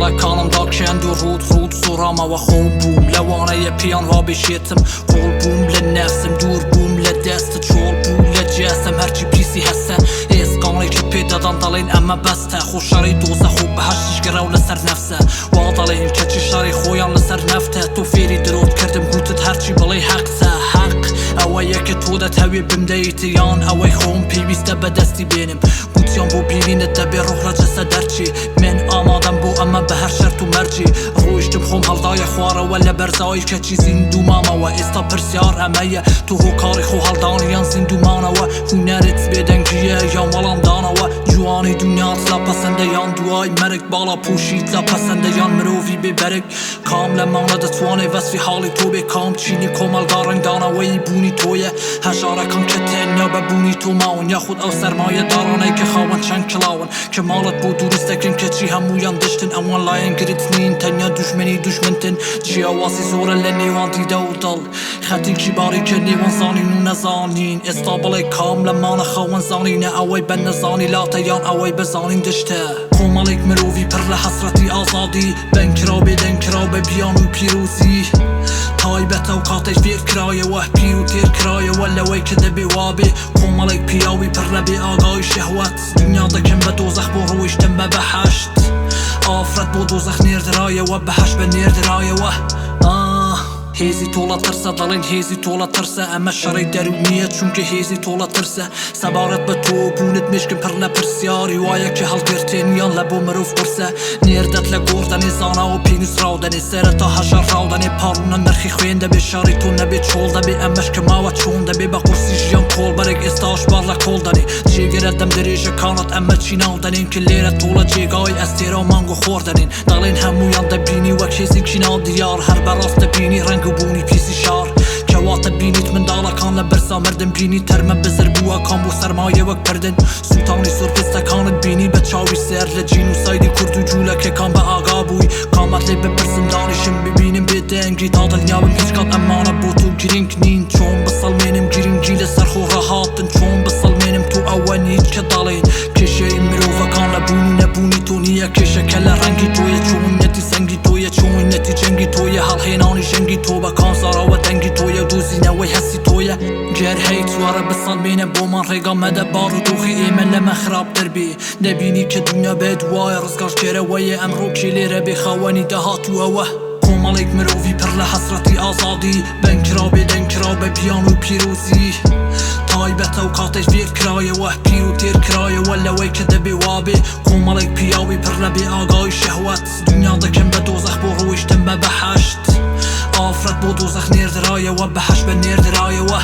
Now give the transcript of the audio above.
kanımda kendi rud sorama ve خوب بوم لوانه پیان ها بشیتم قول بوم لنفسم دور بوم لدست چول بوم لجسم هرچی پیسی هسته اسقانی که پیدادان دالین اما بسته خوشاری دوزه خوب به هشتش گراو لسر نفسه وادالین که چی شاری خویان لسر نفته تو فیری درود کردم گوتت هرچی بلی حقسه حق اوه که تو ده تاوی بمدیتیان اوه خوم پیویسته به دستی بینم گوتیان بو بیرینت ده به روح را جسد درچی من آمادم بو اما به هر شرط و مرجی روشتم خوم هلدای خواره ولا برزای که چی زندو ماما و استا پرسیار امایه تو هو کاری خو هلدانیان زندو مانا و هنرت بدنگیه یا مالان دانا و جوانی دنیات لا پسنده یان دوای مرک بالا پوشید لا پسنده یان مروفی ببرک کاملا ماند توانه وصفی حالی تو به کام چینی کمال دارن دانا و ای بونی تویه هشاره کن که تنیا ببونی تو ماون یا خود او سرمایه دارانه که خواهن چند کلاون که مالت بود درست اکن که چی همویان دشتن اوان لاین گریت نین تنیا دشمنی دشمنتن چی آواسی زوره لنیوان دیده و دل خطی کی باری که نیوان زانین و نزانین استابل کاملا مان خواهن زانین اوی بن نزانی لاتیان اوی بزانین دشته کومالک مروفی پر لحسرتی آزادی بنکرا بدنکرا به بیان و پیروزی تایبت اوقاتش فیر کرایه و پیرو تیر کرایه ولوی که ده بیوابی کومالک پیاوی پر لبی آگای شهوت دنیا دکن به دوزخ بو رویشتن به بحشت آفرت بو دوزخ نیر درایه و بحش به نیر درایه و هیزی تولا ترسه دالین هیزی تولا ترسه اما شرای درونیت چون که هیزی تولا ترسه سبارت به تو بونت مشکن پر لپرسیاری وایه که حل گرتین یان لبو مروف برسه نیردت لگوردنی زانا و پینوس راودنی سرتا هشار راودنی پارونا نرخی خوینده به شاری تو نبی چولده بی امش که ماوه چونده بی با قرسی جیان کول برگ استاش بارلا کولدنی چی گردم دریج کانات اما چی ناودنین که لیرت تولا جیگای استیرا مانگو خوردنین دالین همویان دبینی و کسی کینال دیار هر براست بینی رنگ بونی پیسی شار کوات بینیت من دالا کان لبرسا مردم بینی ترمه بزر بوا کان بو سرمایه وک پردن سوتانی سرپستا کانت بینی به چاوی سر لجین و سایدی کرد و جوله که کان به آقا بوی کامت لی بپرسم دانشم ببینم بدنگی دادل نیابم هیچ کات امانه بو تو گرینگ نین چون بسال منم گرینگی لسر خو راحاتن چون بسال منم تو اوانی که دالین کشه مروفا کان لبونی نبونی تو نیه کشه کل رنگی توی چون نتی سنگی توی چون نتی جنگی توی حال حینانی جنگی تو با کان سارا و دنگی توی دوزی نوی حسی توی گر هیت واره بسال بینه بو من ریگا مده بارو دوخی ایمن لما خراب دربی نبینی که دنیا بدوای رزگاش کره وی امرو کلی ربی خوانی دهاتو اوه کومالک مروفی پر لحسرتی آزادی بنکرا بدنکرا به بیان و پیروزی تایبت اوقاتش فیر کرایه و پیرو تیر کرایه ولوی که ده بیوابی کومالک پیاوی پر لبی آگای شهوت دنیا دکن به دوزخ بو رویشتن به بحشت آفرت بو دوزخ نیر درایه و بحش به نیر درایه و